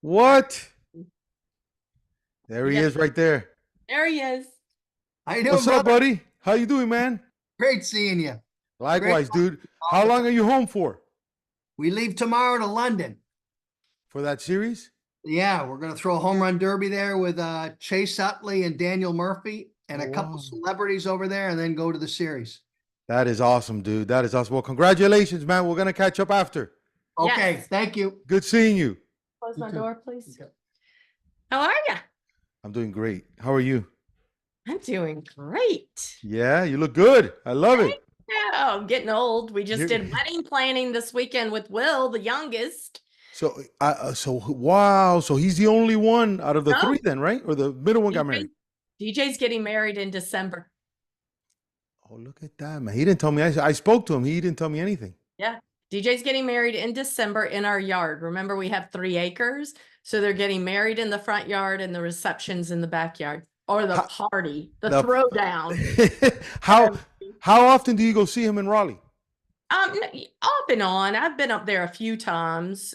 What? There You he got is right there. There he is. How you doing, What's up, brother? buddy? How you doing, man? Great seeing you. Great. Likewise, dude. How long are you home for? We leave tomorrow to London. For that series? Yeah, we're going to throw a home run derby there with Chase Utley and Daniel Murphy and Oh, a couple wow. celebrities over there, and then go to the series. That is awesome, dude. That is awesome. Well, congratulations, man. We're gonna catch up after. Okay, Yes. thank you. Good seeing you. Close You my too. door, please. Okay. How are you? I'm doing great. How are you? I'm doing great. Yeah, you look good. I love it. Yeah, I'm getting old. We just You're- did wedding planning this weekend with Will, the youngest. So wow. So he's the only one out of the No. three, then, right? Or the middle one got married. DJ's getting married in December. Oh, look at that, man. He didn't tell me. I spoke to him. He didn't tell me anything. Yeah. DJ's getting married in December in our yard. Remember, we have 3 acres. So they're getting married in the front yard and the reception's in the backyard. Or the party, the throwdown. How often do you go see him in Raleigh? Off and on. I've been up there a few times.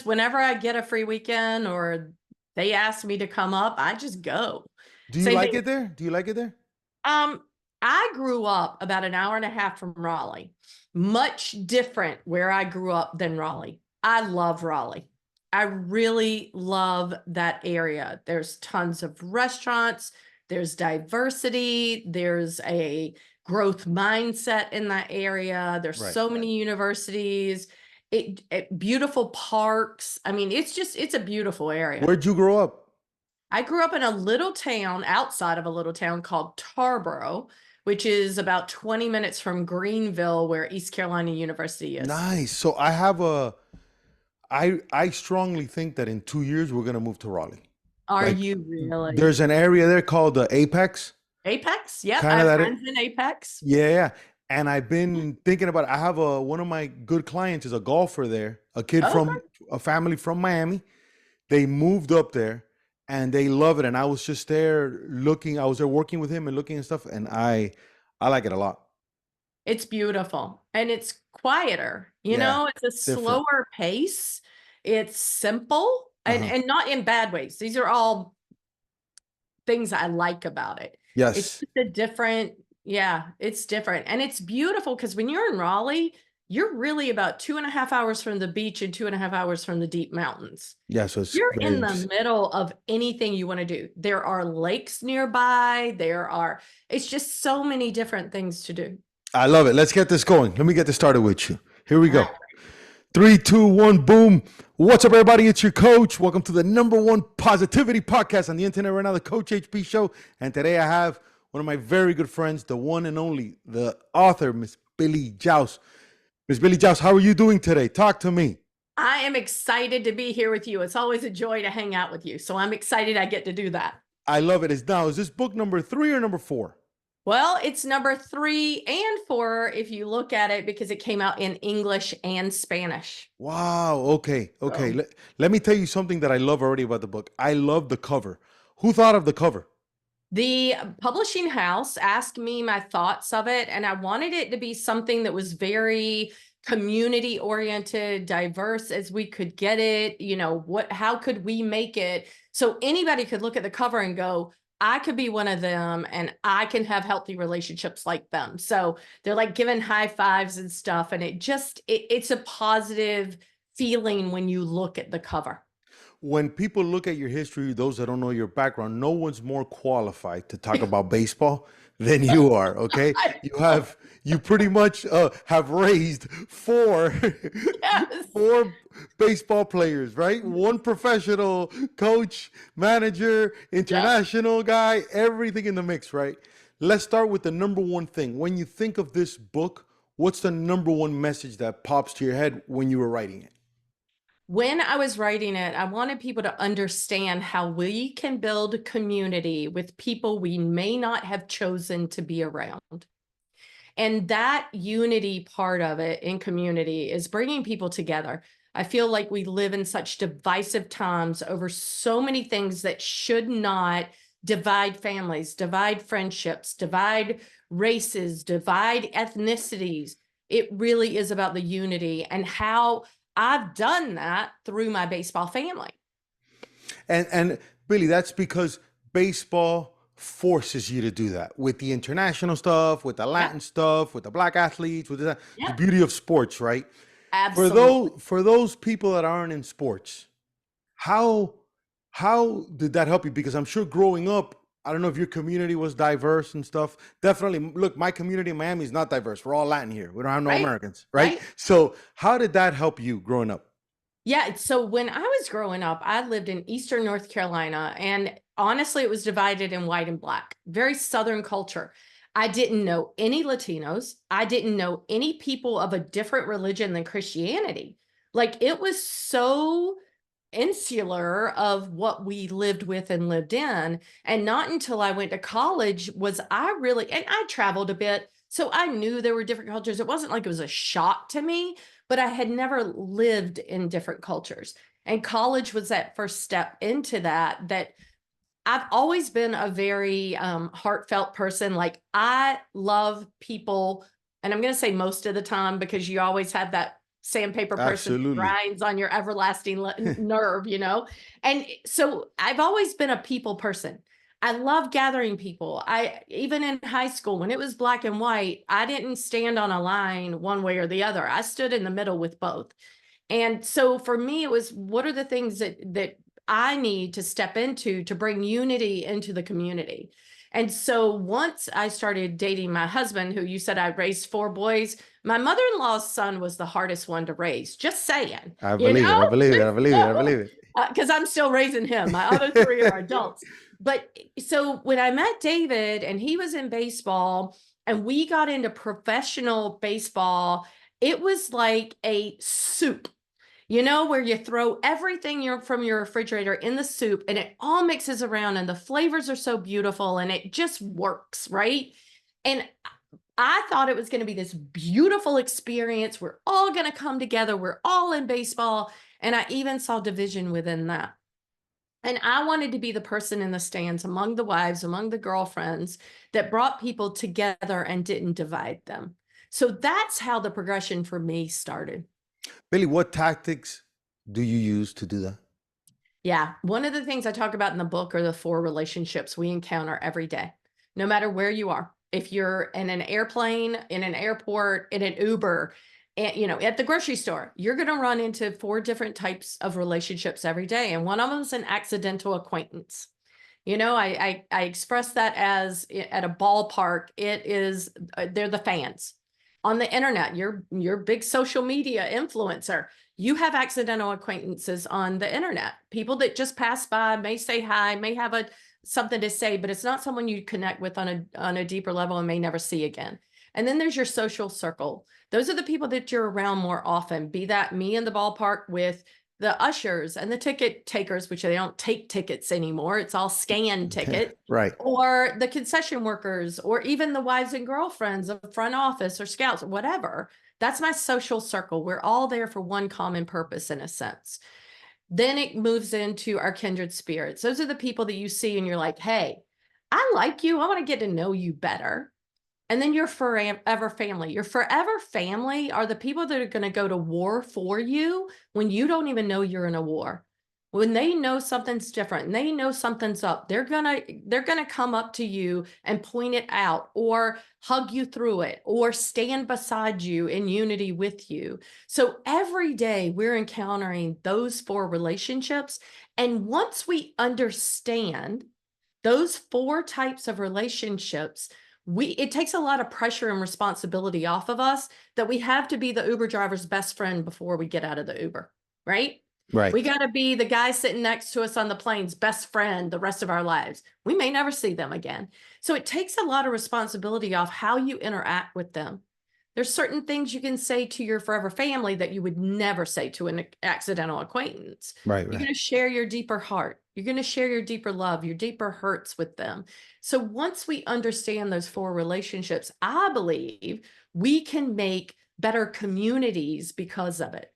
Whenever I get a free weekend or they ask me to come up, I just go. Do you Same like thing. it there? Do you like it there? I grew up about an hour and a half from Raleigh. Much different where I grew up than Raleigh. I love Raleigh. I really love that area. There's tons of restaurants. There's diversity. There's a growth mindset in that area. There's Right. so many universities. Beautiful parks. I mean, it's a beautiful area. Where'd you grow up? I grew up in a little town outside of a little town called Tarboro, which is about 20 minutes from Greenville, where East Carolina University is. Nice. So I strongly think that in 2 years we're gonna move to Raleigh. Are Like, you really? There's an area there called the Apex. Apex? Yep, Kinda I have that friends in Apex. Yeah. And I've been thinking about it. I have one of my good clients is a golfer there, a kid Okay. from a family from Miami. They moved up there and they love it. And I was just there looking, I was there working with him and looking and stuff. And I like it a lot. It's beautiful and it's quieter. You Yeah, know, it's a different. slower pace. It's simple and not in bad ways. These are all things I like about it. It's Yes. just a different, it's different. And it's beautiful because when you're in Raleigh, you're really about 2.5 hours from the beach and 2.5 hours from the deep mountains. Yeah. So it's You're very in the middle of anything you want to do. There are lakes nearby. It's just so many different things to do. I love it. Let's get this going. Let me get this started with you. Here we go. Right. 3, 2, 1, boom. What's up, everybody? It's your coach. Welcome to the #1 positivity podcast on the internet right now, the Coach HP Show. And today I have one of my very good friends, the one and only, the author, Miss Billie Jauss. Miss Billie Jauss, how are you doing today? Talk to me. I am excited to be here with you. It's always a joy to hang out with you. So I'm excited I get to do that. I love it. Is this book number 3 or number 4? Well, it's number 3 and 4 if you look at it because it came out in English and Spanish. Wow. Okay. Let me tell you something that I love already about the book. I love the cover. Who thought of the cover? The publishing house asked me my thoughts of it, and I wanted it to be something that was very community oriented, diverse as we could get it. You know, how could we make it so anybody could look at the cover and go, I could be one of them and I can have healthy relationships like them. So they're like giving high fives and stuff. And it's a positive feeling when you look at the cover. When people look at your history, those that don't know your background, no one's more qualified to talk about baseball than you are. Okay. You pretty much have raised 4 Yes. 4 baseball players, right? 1 professional coach, manager, international guy, everything in the mix, right? Let's start with the #1 thing. When you think of this book, what's the #1 message that pops to your head when you were writing it? When I was writing it, I wanted people to understand how we can build a community with people we may not have chosen to be around. And that unity part of it in community is bringing people together. I feel like we live in such divisive times over so many things that should not divide families, divide friendships, divide races, divide ethnicities. It really is about the unity and how I've done that through my baseball family. And Billy, that's because baseball forces you to do that with the international stuff, with the Latin stuff, with the black athletes, with the beauty of sports, right? Absolutely. For those people that aren't in sports, how did that help you? Because I'm sure growing up, I don't know if your community was diverse and stuff. Definitely, look, my community in Miami is not diverse. We're all Latin here. We don't have no Right. Americans, right? Right. So how did that help you growing up? Yeah. So when I was growing up, I lived in Eastern North Carolina, and honestly, it was divided in white and black, very Southern culture. I didn't know any Latinos. I didn't know any people of a different religion than Christianity. Like, it was so insular of what we lived with and lived in. And not until I went to college was I really, and I traveled a bit, so I knew there were different cultures. It wasn't like it was a shock to me, but I had never lived in different cultures. And college was that first step into that, that I've always been a very heartfelt person. Like, I love people, and I'm going to say most of the time, because you always have that sandpaper person who Absolutely. grinds on your everlasting nerve, you know? And so I've always been a people person. I love gathering people. Even in high school, when it was black and white, I didn't stand on a line one way or the other. I stood in the middle with both. And so for me, it was, what are the things that I need to step into to bring unity into the community? And so once I started dating my husband, who you said I raised 4 boys, my mother-in-law's son was the hardest one to raise. Just saying, I believe it. I believe it. I believe it. I believe it. Because I'm still raising him. My other 3 are adults. But so when I met David and he was in baseball and we got into professional baseball, it was like a soup. You know, where you throw everything from your refrigerator in the soup and it all mixes around and the flavors are so beautiful and it just works, right? And I thought it was going to be this beautiful experience. We're all going to come together. We're all in baseball. And I even saw division within that. And I wanted to be the person in the stands among the wives, among the girlfriends, that brought people together and didn't divide them. So that's how the progression for me started. Billy, what tactics do you use to do that? Yeah. One of the things I talk about in the book are the 4 relationships we encounter every day, no matter where you are. If you're in an airplane, in an airport, in an Uber, at the grocery store, you're going to run into 4 different types of relationships every day. And one of them is an accidental acquaintance. I express that as at a ballpark, they're the fans. On the internet, you're big social media influencer. You have accidental acquaintances on the internet, people that just pass by, may say hi, may have something to say, but it's not someone you connect with on a deeper level and may never see again. And then there's your social circle. Those are the people that you're around more often, be that me in the ballpark with the ushers and the ticket takers, which they don't take tickets anymore. It's all scan ticket. Right. Or the concession workers, or even the wives and girlfriends of front office or scouts, or whatever. That's my social circle. We're all there for one common purpose, in a sense. Then it moves into our kindred spirits. Those are the people that you see and you're like, hey, I like you. I want to get to know you better. And then your forever family. Your forever family are the people that are going to go to war for you when you don't even know you're in a war. When they know something's different and they know something's up, they're gonna come up to you and point it out, or hug you through it, or stand beside you in unity with you. So every day we're encountering those 4 relationships. And once we understand those 4 types of relationships, it takes a lot of pressure and responsibility off of us, that we have to be the Uber driver's best friend before we get out of the Uber, right? Right. We got to be the guy sitting next to us on the plane's best friend the rest of our lives. We may never see them again. So it takes a lot of responsibility off how you interact with them. There's certain things you can say to your forever family that you would never say to an accidental acquaintance. Right. You're going to share your deeper heart. You're going to share your deeper love, your deeper hurts with them. So once we understand those 4 relationships, I believe we can make better communities because of it.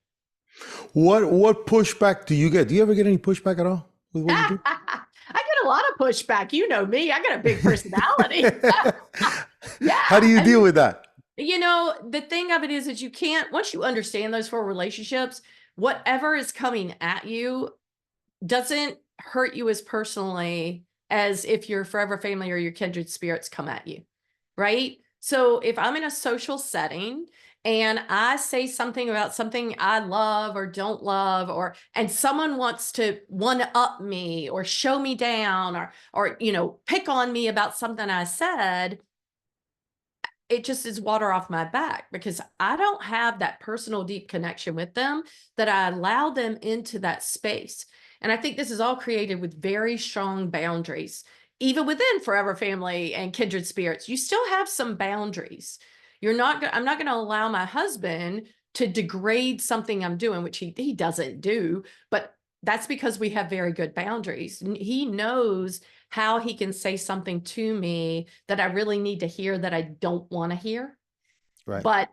What pushback do you get? Do you ever get any pushback at all with what you do? I get a lot of pushback. You know me. I got a big personality. Yeah. How do you deal with that? The thing of it is that you can't, once you understand those 4 relationships, whatever is coming at you doesn't hurt you as personally as if your forever family or your kindred spirits come at you, right? So if I'm in a social setting and I say something about something I love or don't love, and someone wants to one up me or show me down or pick on me about something I said, it just is water off my back because I don't have that personal deep connection with them that I allow them into that space. And I think this is all created with very strong boundaries. Even within forever family and kindred spirits, you still have some boundaries. I'm not going to allow my husband to degrade something I'm doing, which he doesn't do, but that's because we have very good boundaries. He knows how he can say something to me that I really need to hear that I don't want to hear. Right. But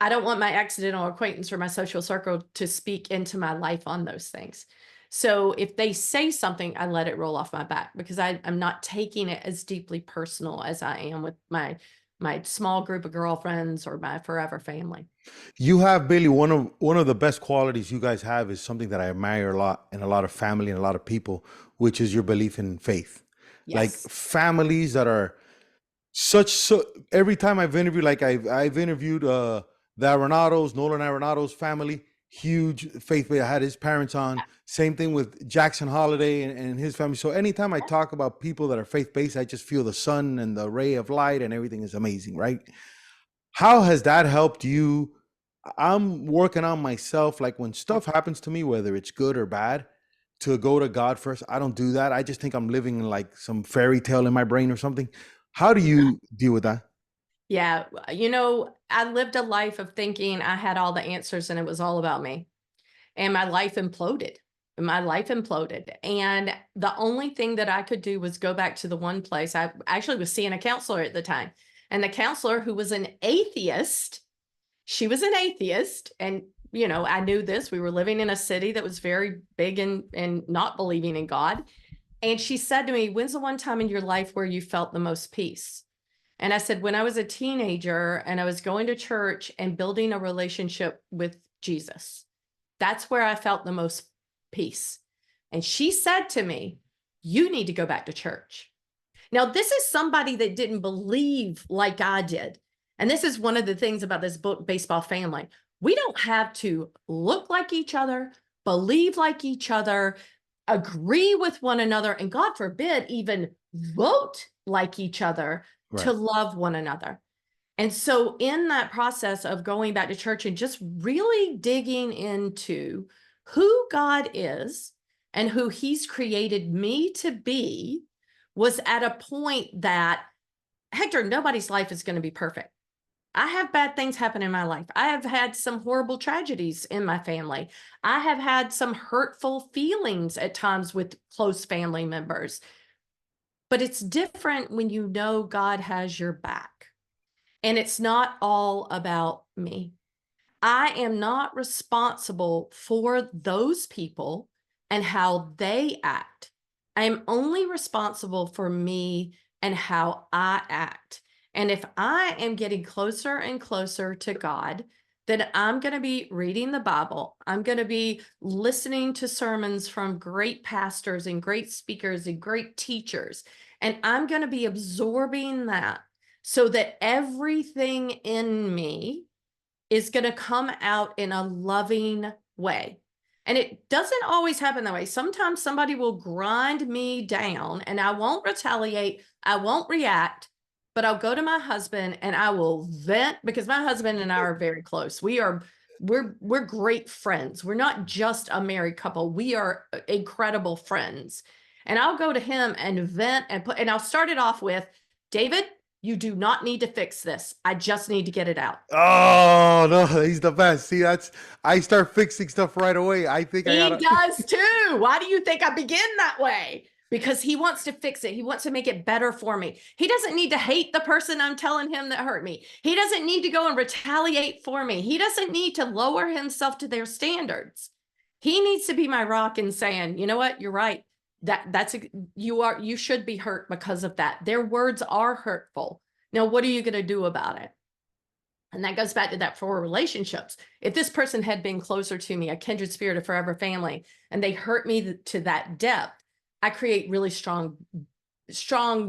I don't want my accidental acquaintance or my social circle to speak into my life on those things. So if they say something, I let it roll off my back because I'm not taking it as deeply personal as I am with my small group of girlfriends or my forever family. You have, Billy, one of the best qualities you guys have is something that I admire a lot in a lot of family and a lot of people, which is your belief in faith. Like Yes. families that are so every time I've interviewed, like I've interviewed the Arenados, Nolan Arenado's family, huge faith. I had his parents on. Same thing with Jackson Holiday and his family. So anytime I talk about people that are faith based, I just feel the sun and the ray of light and everything is amazing, right? How has that helped you? I'm working on myself. Like when stuff happens to me, whether it's good or bad, to go to God first. I don't do that. I just think I'm living in like some fairy tale in my brain or something. How do you deal with that? Yeah. I lived a life of thinking I had all the answers and it was all about me. And my life imploded. And the only thing that I could do was go back to the one place. I actually was seeing a counselor at the time. And the counselor, who was an atheist, she was an atheist. And, I knew this. We were living in a city that was very big and not believing in God. And she said to me, "When's the one time in your life where you felt the most peace?" And I said, "When I was a teenager and I was going to church and building a relationship with Jesus. That's where I felt the most peace." And she said to me, "You need to go back to church." Now, this is somebody that didn't believe like I did. And this is one of the things about this baseball family. We don't have to look like each other, believe like each other, agree with one another, and God forbid, even vote like each other to Right. love one another. And so in that process of going back to church and just really digging into who God is and who he's created me to be was at a point that, Hector, nobody's life is going to be perfect. I have bad things happen in my life. I have had some horrible tragedies in my family. I have had some hurtful feelings at times with close family members. But it's different when you know God has your back. And it's not all about me. I am not responsible for those people and how they act. I am only responsible for me and how I act. And if I am getting closer and closer to God, then I'm going to be reading the Bible. I'm going to be listening to sermons from great pastors and great speakers and great teachers. And I'm going to be absorbing that so that everything in me is going to come out in a loving way. And it doesn't always happen that way. Sometimes somebody will grind me down and I won't retaliate. I won't react, but I'll go to my husband and I will vent because my husband and I are very close. We're great friends. We're not just a married couple. We are incredible friends. And I'll go to him and vent and I'll start it off with, "David, you do not need to fix this. I just need to get it out." Oh no, he's the best. See, I start fixing stuff right away. I think I He gotta. does too. Why do you think I begin that way? Because he wants to fix it. He wants to make it better for me. He doesn't need to hate the person I'm telling him that hurt me. He doesn't need to go and retaliate for me. He doesn't need to lower himself to their standards. He needs to be my rock and saying, "You know what? You're right. You should be hurt because of that. Their words are hurtful. Now, what are you going to do about it?" And that goes back to that for relationships. If this person had been closer to me, a kindred spirit, a forever family, and they hurt me to that depth, I create really strong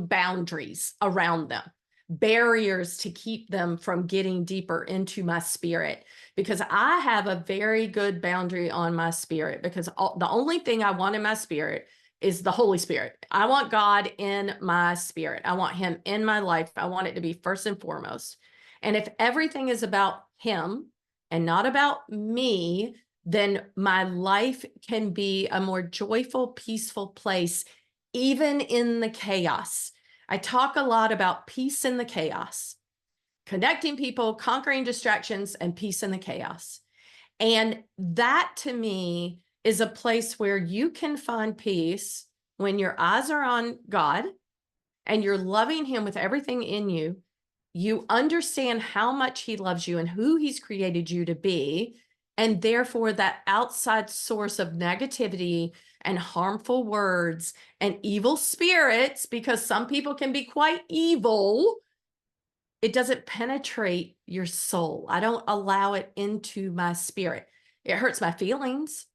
boundaries around them, barriers to keep them from getting deeper into my spirit, because I have a very good boundary on my spirit, because the only thing I want in my spirit is the Holy Spirit. I want God in my spirit. I want him in my life. I want it to be first and foremost. And if everything is about him and not about me, then my life can be a more joyful, peaceful place, even in the chaos. I talk a lot about peace in the chaos, connecting people, conquering distractions, and peace in the chaos. And that to me is a place where you can find peace when your eyes are on God and you're loving him with everything in you. You understand how much he loves you and who he's created you to be. And therefore, that outside source of negativity and harmful words and evil spirits, because some people can be quite evil, it doesn't penetrate your soul. I don't allow it into my spirit. It hurts my feelings.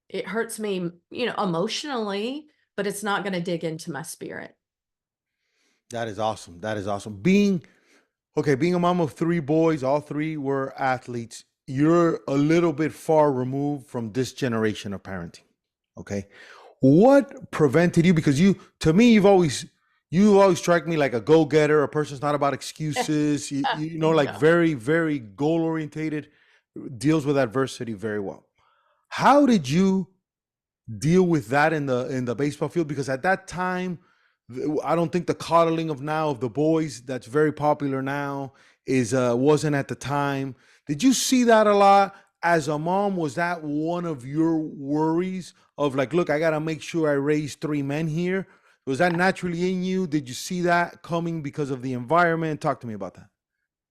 It hurts me, emotionally, but it's not going to dig into my spirit. That is awesome. That is awesome. Being a mom of three boys, all three were athletes. You're a little bit far removed from this generation of parenting. Okay. What prevented you? Because to me, you always strike me like a go-getter, a person's not about excuses, like No. very, very goal-orientated, deals with adversity very well. How did you deal with that in the baseball field? Because at that time, I don't think the coddling of now of the boys that's very popular now is wasn't at the time. Did you see that a lot as a mom? Was that one of your worries of like, look, I gotta make sure I raise three men here? Was that naturally in you? Did you see that coming because of the environment? Talk to me about that.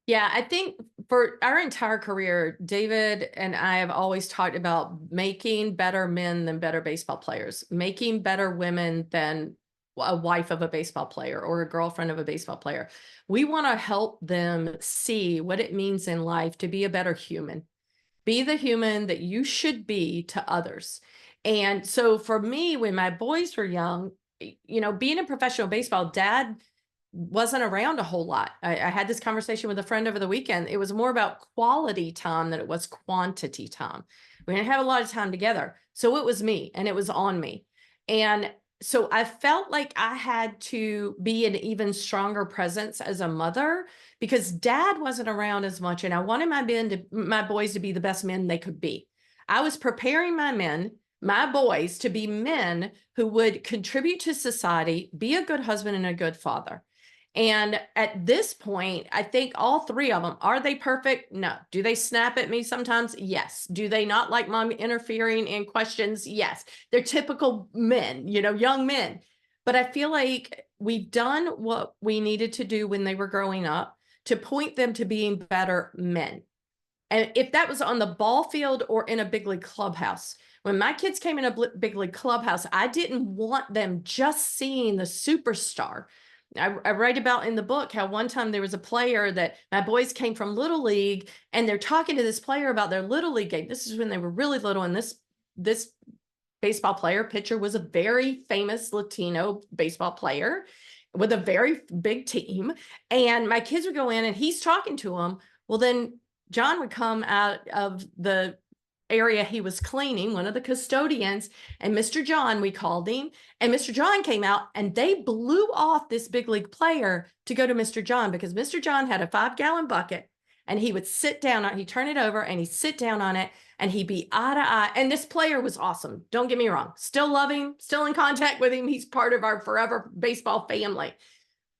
Yeah, I think for our entire career, David and I have always talked about making better men than better baseball players, making better women than a wife of a baseball player or a girlfriend of a baseball player. We want to help them see what it means in life to be a better human, be the human that you should be to others. And so for me, when my boys were young, being in professional baseball, Dad wasn't around a whole lot. I had this conversation with a friend over the weekend. It was more about quality time than it was quantity time. We didn't have a lot of time together. So it was me and it was on me. And so I felt like I had to be an even stronger presence as a mother because Dad wasn't around as much. And I wanted my boys to be the best men they could be. I was preparing my boys to be men who would contribute to society, be a good husband and a good father. And at this point, I think all three of them, are they perfect? No. Do they snap at me sometimes? Yes. Do they not like mom interfering in questions? Yes. They're typical men, young men. But I feel like we've done what we needed to do when they were growing up to point them to being better men. And if that was on the ball field or in a big league clubhouse, when my kids came in a big league clubhouse, I didn't want them just seeing the superstar. I write about in the book how one time there was a player that my boys came from Little League and they're talking to this player about their Little League game. This is when they were really little. And this baseball player pitcher was a very famous Latino baseball player with a very big team. And my kids would go in and he's talking to them. Well, then John would come out of the area he was cleaning, one of the custodians, and Mr. John, we called him, and Mr. John came out and they blew off this big league player to go to Mr. John because Mr. John had a 5-gallon bucket and he would sit down on, he'd turn it over and he'd sit down on it and he'd be eye to eye. And this player was awesome. Don't get me wrong. Still love him, still in contact with him. He's part of our forever baseball family.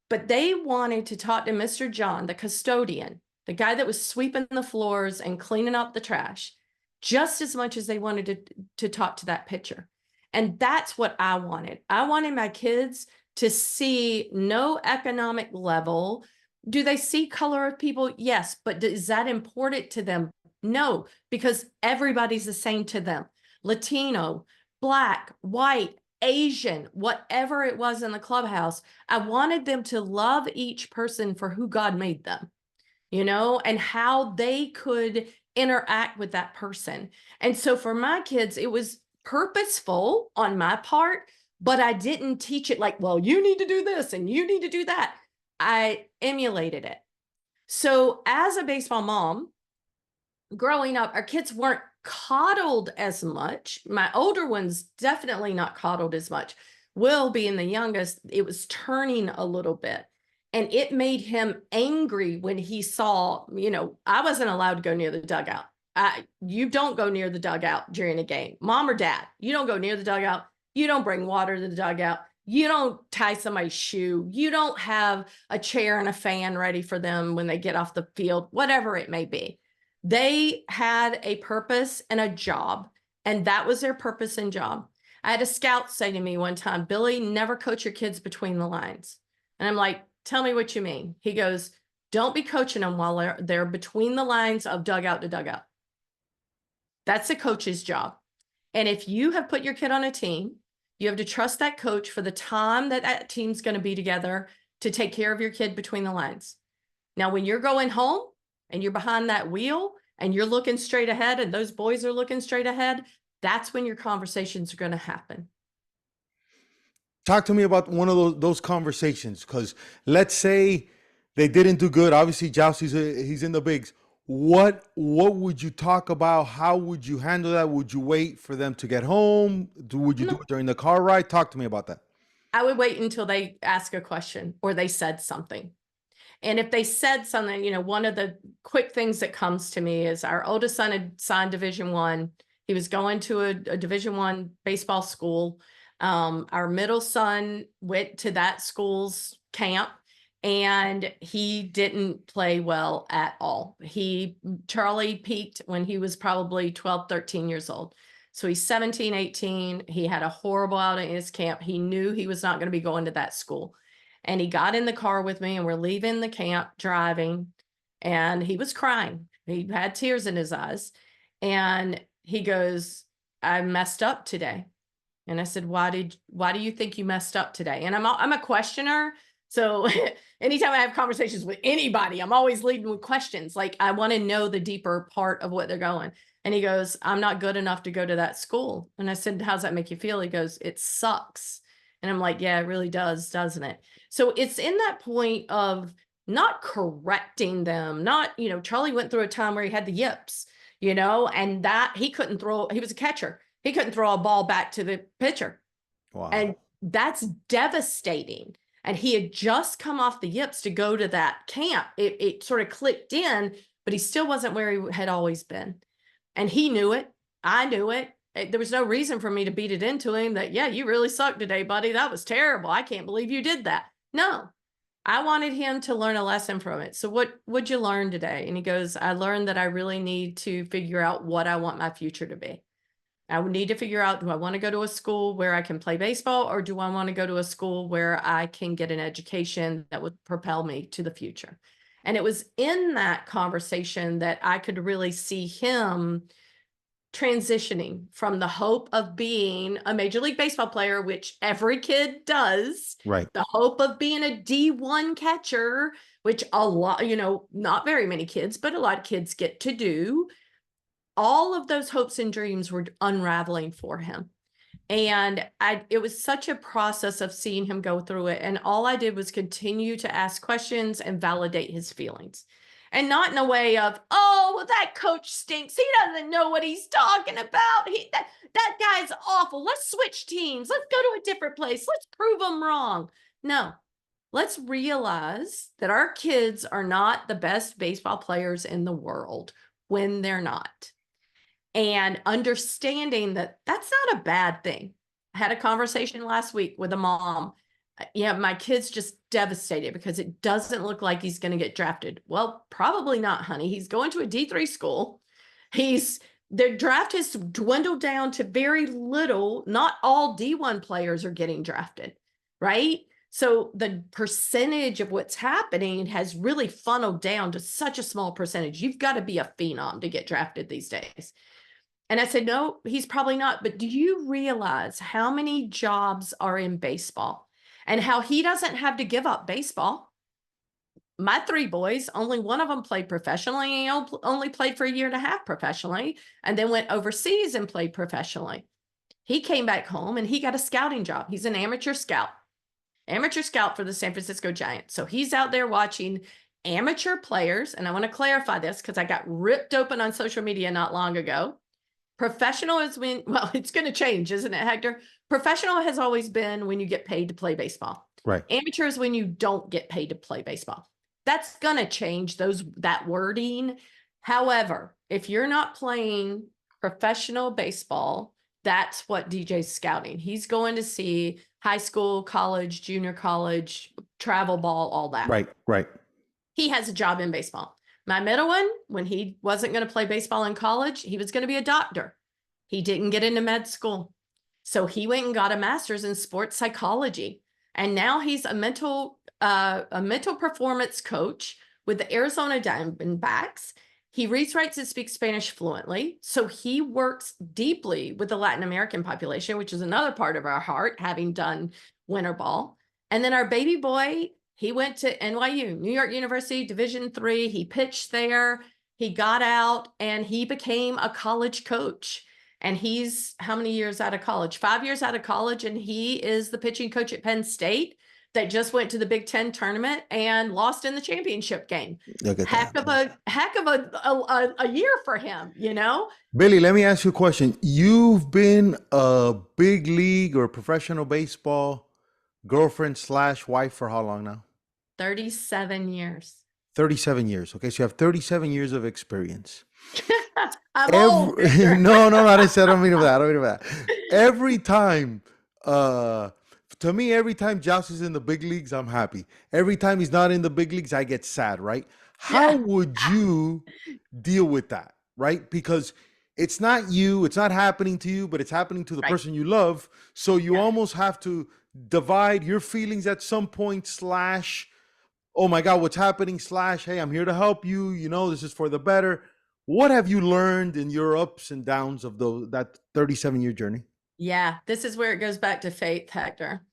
But they wanted to talk to Mr. John, the custodian, the guy that was sweeping the floors and cleaning up the trash, just as much as they wanted to talk to that pitcher. And that's what I wanted. I wanted my kids to see no economic level. Do they see color of people? Yes. But is that important to them? No, because everybody's the same to them. Latino, Black, white, Asian, whatever it was in the clubhouse. I wanted them to love each person for who God made them. and how they could interact with that person. And so for my kids, it was purposeful on my part, but I didn't teach it like, well, you need to do this and you need to do that. I emulated it. So as a baseball mom, growing up, our kids weren't coddled as much. My older ones definitely not coddled as much. Will, being the youngest, it was turning a little bit. And it made him angry when he saw, I wasn't allowed to go near the dugout. You don't go near the dugout during a game. Mom or dad, you don't go near the dugout. You don't bring water to the dugout. You don't tie somebody's shoe. You don't have a chair and a fan ready for them when they get off the field, whatever it may be. They had a purpose and a job, and that was their purpose and job. I had a scout say to me one time, Billie, never coach your kids between the lines. And I'm like, tell me what you mean. He goes, don't be coaching them while they're between the lines of dugout to dugout. That's a coach's job. And if you have put your kid on a team, you have to trust that coach for the time that that team's going to be together to take care of your kid between the lines. Now, when you're going home and you're behind that wheel and you're looking straight ahead and those boys are looking straight ahead, that's when your conversations are going to happen. Talk to me about one of those conversations, because let's say they didn't do good. Obviously, Jauss, he's in the bigs. What would you talk about? How would you handle that? Would you wait for them to get home? Would you do it during the car ride? Talk to me about that. I would wait until they ask a question or they said something. And if they said something, one of the quick things that comes to me is our oldest son had signed Division I. He was going to a Division I baseball school. Our middle son went to that school's camp and he didn't play well at all. Charlie peaked when he was probably 12, 13 years old. So he's 17, 18. He had a horrible outing in his camp. He knew he was not going to be going to that school. And he got in the car with me and we're leaving the camp driving and he was crying. He had tears in his eyes and he goes, I messed up today. And I said, why do you think you messed up today? And I'm a questioner. So anytime I have conversations with anybody, I'm always leading with questions. Like, I want to know the deeper part of what they're going. And he goes, I'm not good enough to go to that school. And I said, how's that make you feel? He goes, it sucks. And I'm like, yeah, it really does, doesn't it? So it's in that point of not correcting them, Charlie went through a time where he had the yips, and that he couldn't throw, he was a catcher. He couldn't throw a ball back to the pitcher. Wow. And that's devastating. And he had just come off the yips to go to that camp. It sort of clicked in, but he still wasn't where he had always been. And he knew it. I knew it. There was no reason for me to beat it into him that, yeah, you really sucked today, buddy. That was terrible. I can't believe you did that. No, I wanted him to learn a lesson from it. So what'd you learn today? And he goes, I learned that I really need to figure out what I want my future to be. I would need to figure out, do I want to go to a school where I can play baseball, or do I want to go to a school where I can get an education that would propel me to the future? And it was in that conversation that I could really see him transitioning from the hope of being a Major League Baseball player, which every kid does, Right. the hope of being a D1 catcher, which a lot, not very many kids, but a lot of kids get to do. All of those hopes and dreams were unraveling for him. And it was such a process of seeing him go through it. And all I did was continue to ask questions and validate his feelings. And not in a way of, oh, well, that coach stinks. He doesn't know what he's talking about. That guy's awful. Let's switch teams. Let's go to a different place. Let's prove him wrong. No, let's realize that our kids are not the best baseball players in the world when they're not. And understanding that that's not a bad thing. I had a conversation last week with a mom. Yeah, my kid's just devastated because it doesn't look like he's going to get drafted. Well, probably not, honey. He's going to a D3 school. Their draft has dwindled down to very little. Not all D1 players are getting drafted, right? So the percentage of what's happening has really funneled down to such a small percentage. You've got to be a phenom to get drafted these days. And I said, no, he's probably not. But do you realize how many jobs are in baseball and how he doesn't have to give up baseball? my three boys, only one of them played professionally. He only played for a year and a half professionally, and then went overseas and played professionally. He came back home and he got a scouting job. He's an amateur scout for the San Francisco Giants. So he's out there watching amateur players. And I want to clarify this because I got ripped open on social media not long ago. Professional is when, well, it's going to change, isn't it, Hector? Professional has always been when you get paid to play baseball. Right. Amateur is when you don't get paid to play baseball. That's going to change that wording. However, if you're not playing professional baseball, that's what DJ's scouting. He's going to see high school, college, junior college, travel ball, all that. Right, right. He has a job in baseball. My middle one, when he wasn't going to play baseball in college, he was going to be a doctor. He didn't get into med school. So he went and got a master's in sports psychology. And now he's a mental performance coach with the Arizona Diamondbacks. He reads, writes, and speaks Spanish fluently. So he works deeply with the Latin American population, which is another part of our heart, having done winter ball. And then our baby boy, he went to NYU, New York University, Division III. He pitched there. He got out and he became a college coach. And he's how many years out of college? 5 years out of college. And he is the pitching coach at Penn State that just went to the Big Ten tournament and lost in the championship game. Heck of a year for him, you know? Billie, let me ask you a question. You've been a big league or professional baseball girlfriend / wife for how long now? 37 years. 37 years. Okay, so you have 37 years of experience. I'm old. No, I didn't say, I don't mean that. Every time, to me, every time Jauss is in the big leagues, I'm happy. Every time he's not in the big leagues, I get sad, right? How would you deal with that, right? Because it's not you, it's not happening to you, but it's happening to the person you love. So you almost have to divide your feelings at some point / oh my God, what's happening / hey, I'm here to help you. You know, this is for the better. What have you learned in your ups and downs of that 37-year journey? Yeah, this is where it goes back to faith, Hector.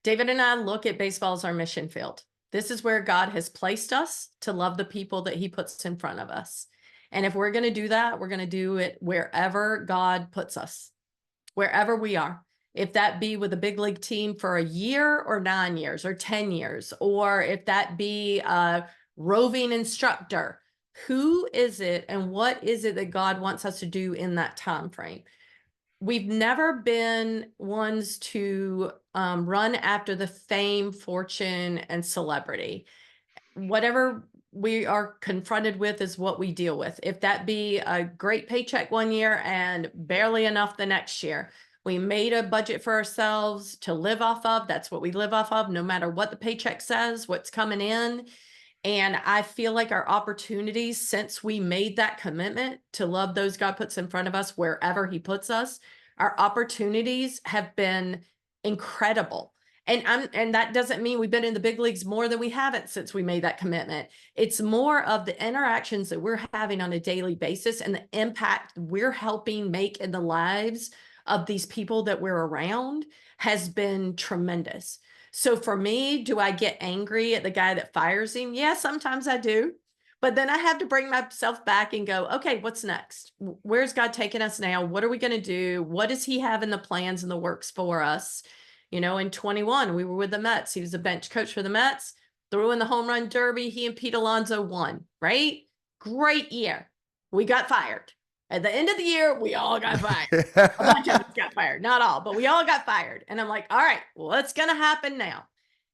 David and I look at baseball as our mission field. This is where God has placed us to love the people that he puts in front of us. And if we're going to do that, we're going to do it wherever God puts us, wherever we are. If that be with a big league team for a year or 9 years or 10 years, or if that be a roving instructor, who is it and what is it that God wants us to do in that time frame? We've never been ones to run after the fame, fortune, and celebrity. Whatever we are confronted with is what we deal with. If that be a great paycheck one year and barely enough the next year, we made a budget for ourselves to live off of. That's what we live off of, no matter what the paycheck says, what's coming in. And I feel like our opportunities since we made that commitment to love those God puts in front of us wherever he puts us, our opportunities have been incredible. And that doesn't mean we've been in the big leagues more than we haven't since we made that commitment. It's more of the interactions that we're having on a daily basis and the impact we're helping make in the lives of these people that we're around has been tremendous. So for me, do I get angry at the guy that fires him? Yeah, sometimes I do. But then I have to bring myself back and go, okay, what's next? Where's God taking us now? What are we going to do? What does he have in the plans and the works for us? You know, in 21, we were with the Mets. He was a bench coach for the Mets, threw in the home run derby. He and Pete Alonso won, right? Great year. We got fired. At the end of the year, we all got fired. A bunch of us got fired. Not all, but we all got fired. And I'm like, all right, what's going to happen now?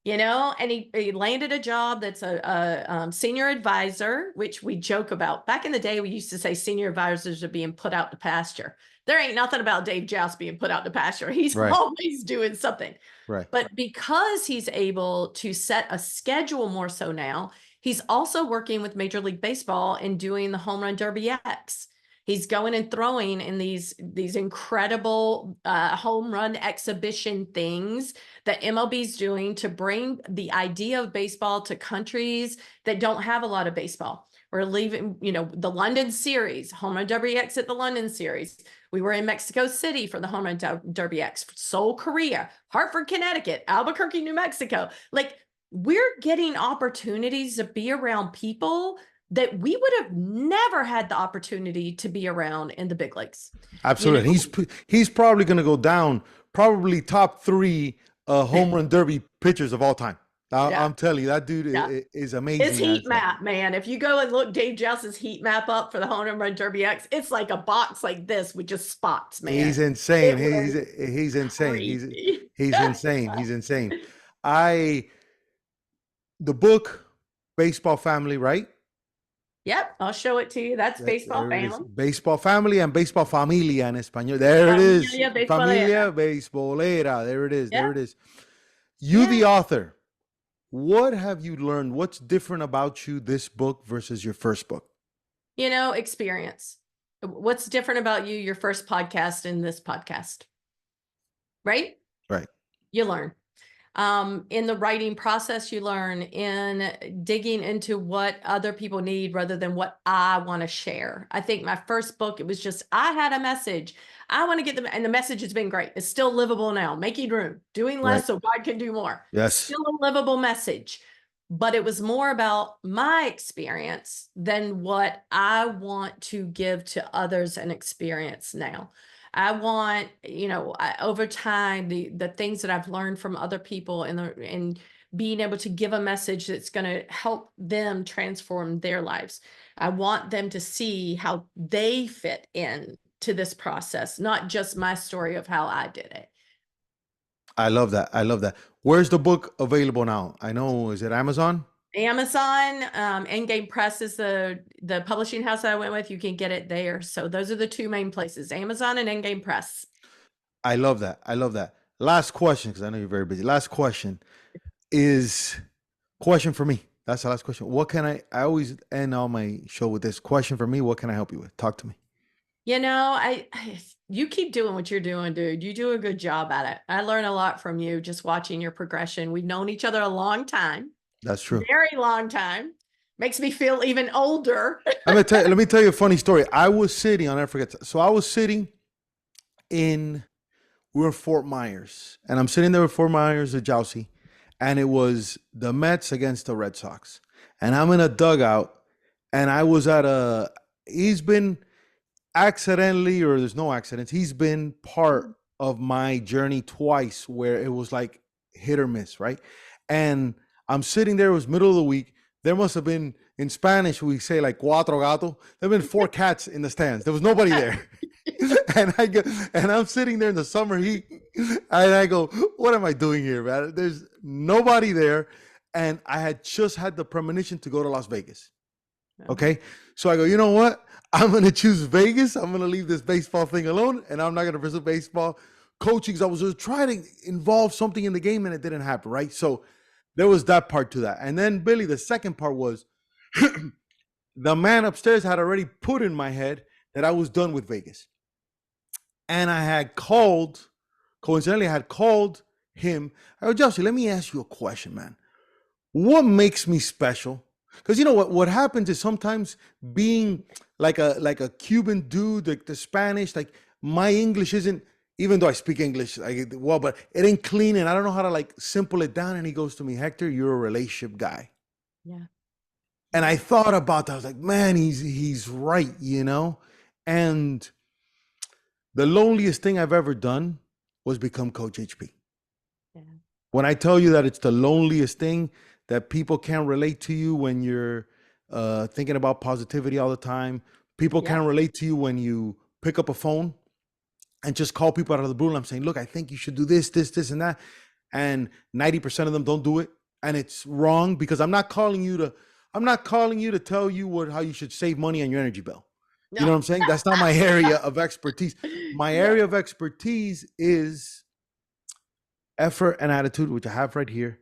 You know, and he landed a job that's a senior advisor, which we joke about. Back in the day, we used to say senior advisors are being put out to pasture. There ain't nothing about Dave Jauss being put out to pasture. He's always doing something. Right. But because he's able to set a schedule more so now, he's also working with Major League Baseball and doing the Home Run Derby X. He's going and throwing in these incredible home run exhibition things that MLB's doing to bring the idea of baseball to countries that don't have a lot of baseball. We're leaving, you know, the London series, Home Run Derby X at the London series. We were in Mexico City for the Home Run Derby X, Seoul, Korea, Hartford, Connecticut, Albuquerque, New Mexico. Like, we're getting opportunities to be around people that we would have never had the opportunity to be around in the big leagues. Absolutely. He's probably going to go down, probably top 3 home run derby pitchers of all time. Yeah. I'm telling you, that dude Yeah. is amazing. His heat map, man. If you go and look Dave Jouss's heat map up for the Home Run Derby X, it's like a box like this with just spots, man. He's insane. It He's insane. crazy. He's insane. He's insane. The book, Baseball Family, right? Yep, I'll show it to you. That's Baseball There it is. Family. Baseball Family and Baseball Familia in español. There it is. Familia Baseballera. Familia Baseballera. There it is. Yeah. There it is. You, the author, what have you learned? What's different about you, this book versus your first book? Experience. What's different about you, your first podcast and this podcast? Right? Right. You learn. In the writing process, you learn in digging into what other people need rather than what I want to share. I think my first book, it was just, I had a message. I want to get them. And the message has been great. It's still livable now, making room, doing less Right. so God can do more. Yes. Still a livable message. But it was more about my experience than what I want to give to others an experience now. I want, over time, the things that I've learned from other people and being able to give a message that's going to help them transform their lives. I want them to see how they fit in to this process, not just my story of how I did it. I love that. I love that. Where's the book available now? I know, is it Amazon? Amazon, Endgame Press is the publishing house that I went with. You can get it there. So those are the 2 main places, Amazon and Endgame Press. I love that. I love that. Last question, because I know you're very busy. Last question is question for me. That's the last question. What can I always end all my show with this question for me. What can I help you with? Talk to me. You keep doing what you're doing, dude. You do a good job at it. I learn a lot from you just watching your progression. We've known each other a long time. That's true. Very long time. Makes me feel even older. Let me tell you a funny story. I was sitting, I'll never forget. So I was sitting we were in Fort Myers, and I'm sitting there with Fort Myers with Jauss, and it was the Mets against the Red Sox. And I'm in a dugout, and I was he's been accidentally, or there's no accidents, he's been part of my journey twice where it was like hit or miss, right? And I'm sitting there, it was middle of the week. There must have been, in Spanish, we say like cuatro gato. There have been 4 cats in the stands. There was nobody there. and I'm sitting there in the summer heat, and I go, what am I doing here, man? There's nobody there. And I had just had the premonition to go to Las Vegas. Okay. So I go, you know what? I'm going to choose Vegas. I'm going to leave this baseball thing alone, and I'm not going to pursue baseball coaching. I was just trying to involve something in the game, and it didn't happen, right? So there was that part to that. And then, Billy, the second part was the man upstairs had already put in my head that I was done with Vegas. And I had coincidentally, I had called him. I go, Jauss, let me ask you a question, man. What makes me special? Because you know what happens is sometimes being like a Cuban dude, like the Spanish, like my English isn't, even though I speak English well, but it ain't clean, and I don't know how to like simple it down. And he goes to me, Hector, you're a relationship guy. Yeah. And I thought about that. I was like, man, he's right, And the loneliest thing I've ever done was become Coach HP. Yeah. When I tell you that it's the loneliest thing, that people can't relate to you when you're thinking about positivity all the time. People can't relate to you when you pick up a phone and just call people out of the blue. And I'm saying, look, I think you should do this, and that. And 90% of them don't do it. And it's wrong, because I'm not calling you to tell you how you should save money on your energy bill. No. You know what I'm saying? That's not my area of expertise. My area of expertise is effort and attitude, which I have right here,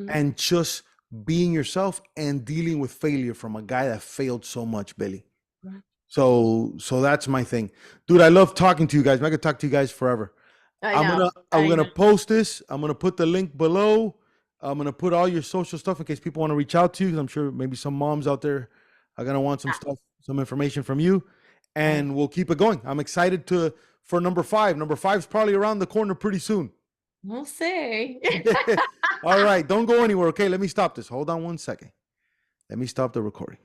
and just being yourself and dealing with failure from a guy that failed so much, Billy. Right. So that's my thing. Dude, I love talking to you guys. I could talk to you guys forever. I'm gonna post this. I'm gonna put the link below. I'm gonna put all your social stuff in case people want to reach out to you, because I'm sure maybe some moms out there are gonna want some stuff, some information from you. And we'll keep it going. I'm excited for number 5. Number 5 is probably around the corner pretty soon. We'll see. All right, don't go anywhere. Okay, let me stop this. Hold on one second. Let me stop the recording.